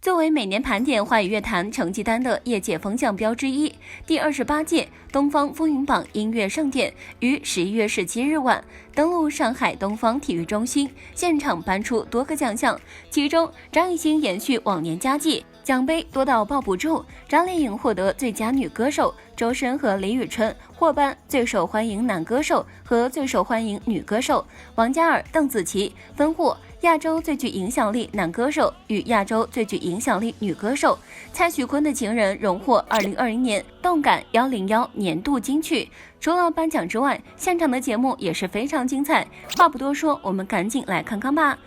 作为每年盘点华语乐坛成绩单的业界风向标之一，第28届东方风云榜音乐盛典于11月17日晚登陆上海东方体育中心，现场颁出多个奖项，其中张艺兴延续往年佳绩，奖杯多到抱不住。张靓颖获得最佳女歌手，周深和李宇春获颁最受欢迎男歌手和最受欢迎女歌手，王嘉尔、邓紫棋分获亚洲最具影响力男歌手与亚洲最具影响力女歌手。蔡徐坤的情人荣获2020年动感101年度金曲。除了颁奖之外，现场的节目也是非常精彩。话不多说，我们赶紧来看看吧。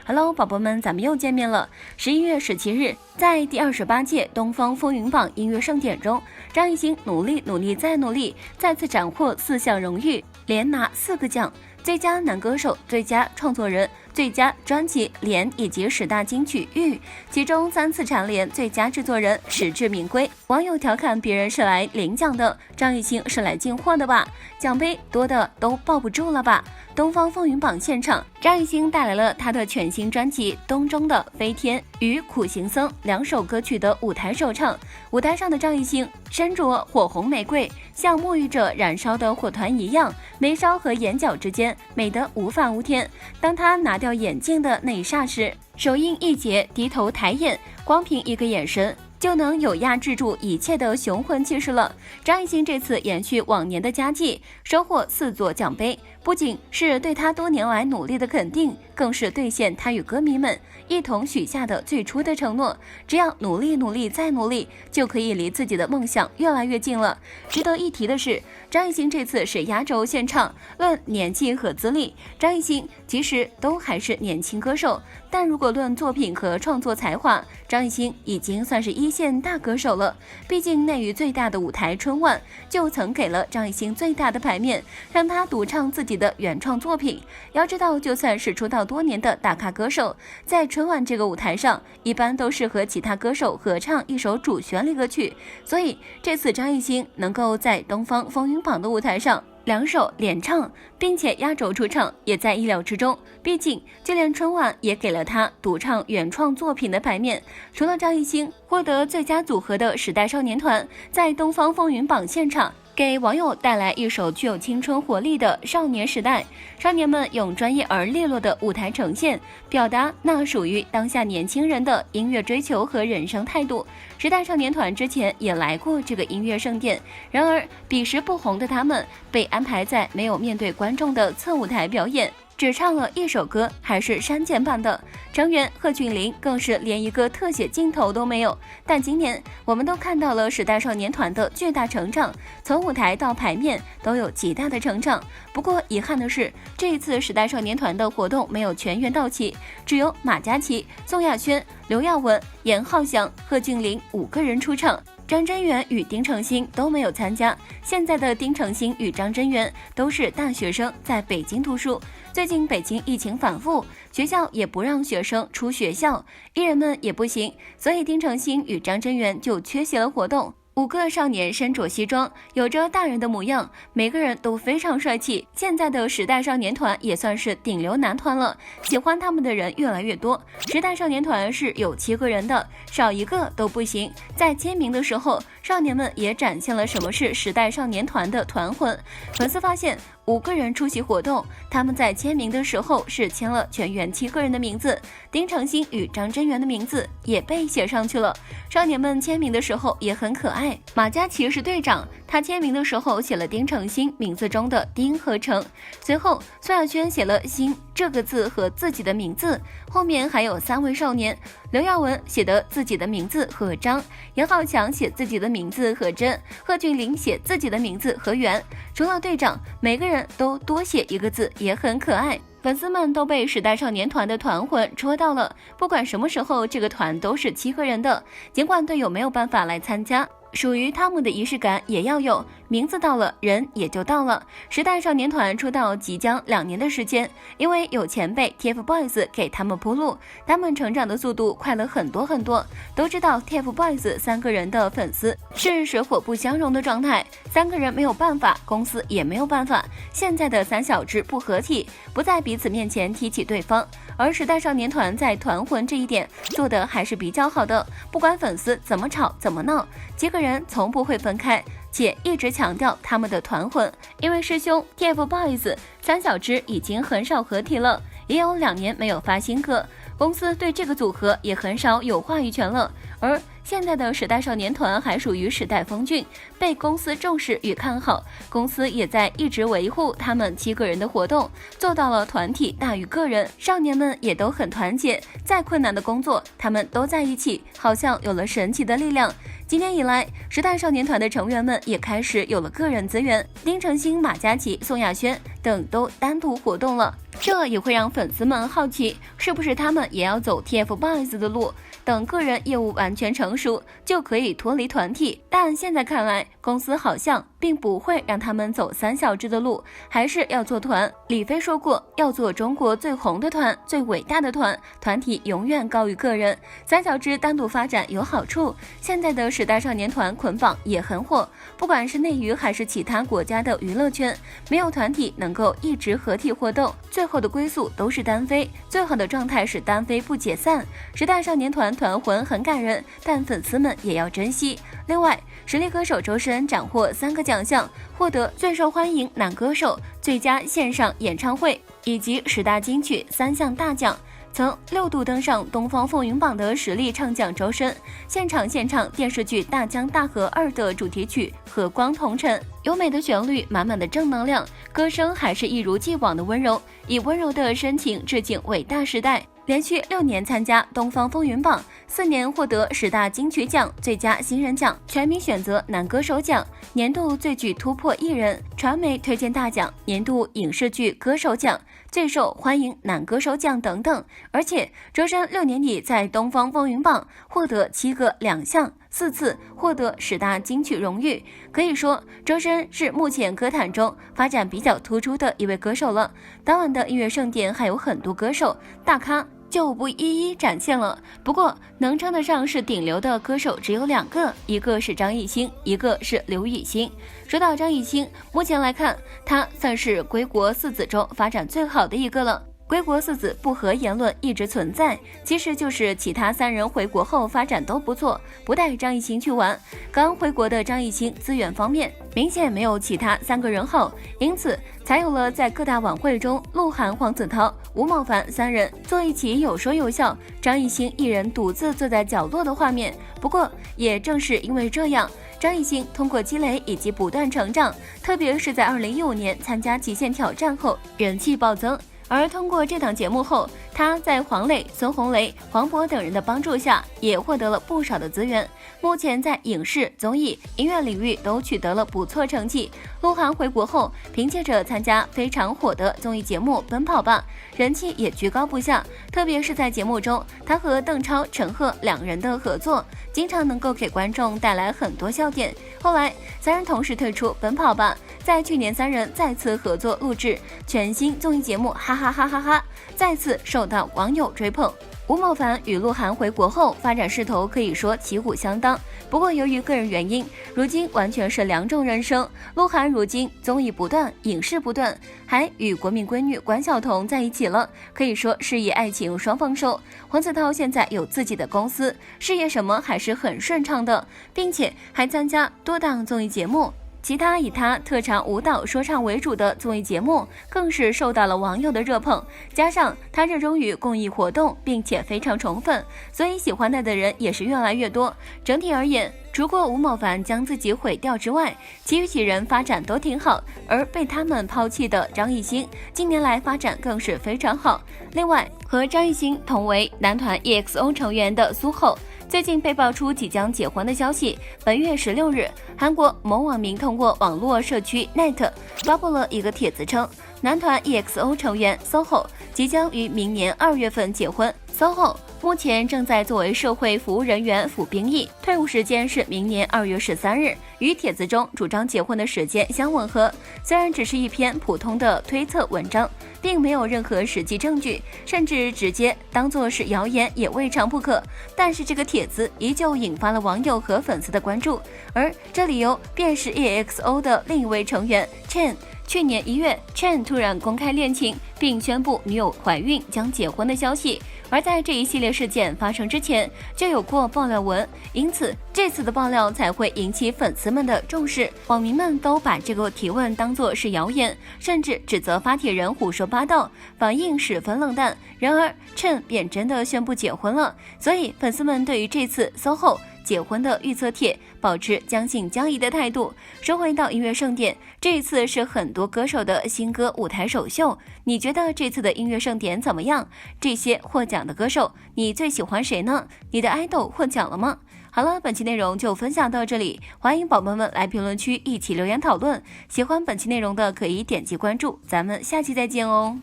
Hello， 宝宝们，咱们又见面了。11月17日，在第28届东方风云榜音乐盛典中，张艺兴努力再努力，再次斩获4项荣誉，连拿4个奖：最佳男歌手、最佳创作人、最佳专辑连以及10大金曲玉，其中3次蝉联最佳制作人，实至名归。网友调侃别人是来领奖的，张艺兴是来进货的吧？奖杯多的都抱不住了吧？东方风云榜现场，张艺兴带来了他的全新专辑《冬中的飞天》与《苦行僧》2首歌曲的舞台首唱。舞台上的张艺兴身着火红玫瑰，像沐浴着燃烧的火团一样，眉梢和眼角之间美得无法无天。当他拿掉眼镜的那一刹时，手印一结，低头抬眼，光凭一个眼神就能有压制住一切的雄浑气势了。张艺兴这次延续往年的佳绩，收获4座奖杯，不仅是对他多年来努力的肯定，更是兑现他与歌迷们一同许下的最初的承诺，只要努力再努力，就可以离自己的梦想越来越近了。值得一提的是，张艺兴这次是压轴现场，论年纪和资历，张艺兴其实都还是年轻歌手，但如果论作品和创作才华，张艺兴已经算是一线大歌手了。毕竟内娱最大的舞台春晚就曾给了张艺兴最大的牌面，让他独唱自己的原创作品。要知道，就算是出道多年的大咖歌手，在春晚这个舞台上，一般都是和其他歌手合唱一首主旋律歌曲，所以这次张艺兴能够在东方风云榜的舞台上2首连唱，并且压轴出场，也在意料之中。毕竟就连春晚也给了他独唱原创作品的牌面。除了张艺兴获得最佳组合的时代少年团，在东方风云榜现场给网友带来一首具有青春活力的少年时代。少年们用专业而利落的舞台呈现，表达那属于当下年轻人的音乐追求和人生态度。时代少年团之前也来过这个音乐盛典，然而彼时不红的他们被安排在没有面对观众的侧舞台表演，只唱了1首歌，还是删减版的。成员贺峻霖更是连一个特写镜头都没有。但今年我们都看到了时代少年团的巨大成长，从舞台到牌面都有极大的成长。不过遗憾的是，这一次时代少年团的活动没有全员到齐，只有马嘉祺、宋亚轩、刘耀文、严浩翔、贺峻霖5个人出场。张真源与丁程鑫都没有参加。现在的丁程鑫与张真源都是大学生，在北京读书。最近北京疫情反复，学校也不让学生出学校，艺人们也不行，所以丁程鑫与张真源就缺席了活动。5个少年身着西装，有着大人的模样，每个人都非常帅气。现在的时代少年团也算是顶流男团了，喜欢他们的人越来越多。时代少年团是有7个人的，少一个都不行。在签名的时候，少年们也展现了什么是时代少年团的团魂。粉丝发现5个人出席活动，他们在签名的时候是签了全员7个人的名字，丁程鑫与张真源的名字也被写上去了。少年们签名的时候也很可爱，马嘉祺是队长，他签名的时候写了丁程鑫名字中的丁和程，随后宋亚轩写了鑫这个字和自己的名字，后面还有3位少年，刘耀文写的自己的名字和张，严浩翔写自己的名字和真，贺峻霖写自己的名字和元。除了队长，每个人都多写1个字，也很可爱。粉丝们都被时代少年团的团魂戳到了，不管什么时候这个团都是7个人的。尽管队友没有办法来参加，属于他们的仪式感也要有，名字到了，人也就到了。时代少年团出道即将2年的时间，因为有前辈 TFBOYS 给他们铺路，他们成长的速度快了很多很多。都知道 TFBOYS 3个人的粉丝是水火不相容的状态，3个人没有办法，公司也没有办法。现在的3小只不合体，不在彼此面前提起对方。而时代少年团在团魂这一点做的还是比较好的，不管粉丝怎么吵怎么闹，几个人从不会分开，且一直强调他们的团魂。因为师兄 TFBOYS 3小只已经很少合体了，也有2年没有发新歌，公司对这个组合也很少有话语权了。而现在的时代少年团还属于时代峰峻，被公司重视与看好，公司也在一直维护他们7个人的活动，做到了团体大于个人，少年们也都很团结，再困难的工作他们都在一起，好像有了神奇的力量。今年以来，时代少年团的成员们也开始有了个人资源，丁程鑫、马嘉祺、宋亚轩等都单独活动了，这也会让粉丝们好奇，是不是他们也要走 TFBOYS 的路，等个人业务完全成熟就可以脱离团体。但现在看来，公司好像并不会让他们走3小只的路，还是要做团。李飞说过，要做中国最红的团，最伟大的团，团体永远高于个人。3小只单独发展有好处，现在的时代少年团捆绑也很火，不管是内娱还是其他国家的娱乐圈，没有团体能够一直合体活动，最后的归宿都是单飞，最好的状态是单飞不解散。时代少年团团魂很感人，但粉丝们也要珍惜。另外，实力歌手周深斩获3个奖项，获得最受欢迎男歌手、最佳线上演唱会以及10大金曲3项大奖。曾6度登上东方风云榜的实力唱将周深，现场献唱电视剧《大江大河2》的主题曲《和光同尘》，优美的旋律，满满的正能量，歌声还是一如既往的温柔，以温柔的深情致敬伟大时代。连续6年参加东方风云榜，4年获得10大金曲奖、最佳新人奖、全民选择男歌手奖、年度最具突破艺人、传媒推荐大奖、年度影视剧歌手奖、最受欢迎男歌手奖等等。而且周深6年里在东方风云榜获得7个2项，4次获得10大金曲荣誉，可以说周深是目前歌坛中发展比较突出的一位歌手了。当晚的音乐盛典还有很多歌手大咖，就不一一展现了。不过能称得上是顶流的歌手只有2个，一个是张艺兴，一个是刘雨昕。说到张艺兴，目前来看，他算是归国4子中发展最好的一个了。归国4子不和言论一直存在，其实就是其他3人回国后发展都不错，不带张艺兴去玩。刚回国的张艺兴资源方面明显没有其他3个人好，因此才有了在各大晚会中鹿晗、黄子韬、吴亦凡3人坐一起有说有笑，张艺兴一人独自坐在角落的画面。不过也正是因为这样，张艺兴通过积累以及不断成长，特别是在2015年参加极限挑战后人气暴增。而通过这档节目后，他在黄磊、孙红雷、黄渤等人的帮助下，也获得了不少的资源。目前在影视、综艺、音乐领域都取得了不错成绩。鹿晗回国后，凭借着参加非常火的综艺节目《奔跑吧》，人气也居高不下。特别是在节目中，他和邓超、陈赫2人的合作，经常能够给观众带来很多笑点。后来3人同时推出《奔跑吧》，在去年3人再次合作录制全新综艺节目，哈哈哈哈哈，再次受到网友追捧。吴亦凡与鹿晗回国后发展势头可以说旗鼓相当，不过由于个人原因，如今完全是2种人生。鹿晗如今综艺不断，影视不断，还与国民闺女关晓彤在一起了，可以说事业爱情双丰收。黄子韬现在有自己的公司，事业什么还是很顺畅的，并且还参加多档综艺节目。其他以他特长舞蹈、说唱为主的综艺节目更是受到了网友的热捧，加上他热衷于公益活动，并且非常宠粉，所以喜欢他的人也是越来越多。整体而言，除过吴亦凡将自己毁掉之外，其余几人发展都挺好，而被他们抛弃的张艺兴近年来发展更是非常好。另外，和张艺兴同为男团 EXO 成员的苏厚最近被爆出即将结婚的消息。本月16日，韩国某网民通过网络社区 Net 发布了一个帖子称，男团 EXO 成员 SOHO 即将于明年2月份结婚。SOHO 目前正在作为社会服务人员服兵役，退伍时间是明年2月13日，与帖子中主张结婚的时间相吻合。虽然只是一篇普通的推测文章，并没有任何实际证据，甚至直接当作是谣言也未尝不可，但是这个帖子依旧引发了网友和粉丝的关注，而这理由便是 EXO 的另一位成员 Chen。去年1月 Chen 突然公开恋情，并宣布女友怀孕将结婚的消息，而在这一系列事件发生之前就有过爆料文，因此这次的爆料才会引起粉丝们的重视。网民们都把这个提问当作是谣言，甚至指责发帖人胡说八道，反应十分冷淡。然而 Chen 便真的宣布结婚了，所以粉丝们对于这次 SOHO结婚的预测帖保持将信将疑的态度。说回到音乐盛典，这一次是很多歌手的新歌舞台首秀，你觉得这次的音乐盛典怎么样？这些获奖的歌手，你最喜欢谁呢？你的爱豆获奖了吗？好了，本期内容就分享到这里，欢迎宝宝们来评论区一起留言讨论。喜欢本期内容的可以点击关注，咱们下期再见哦。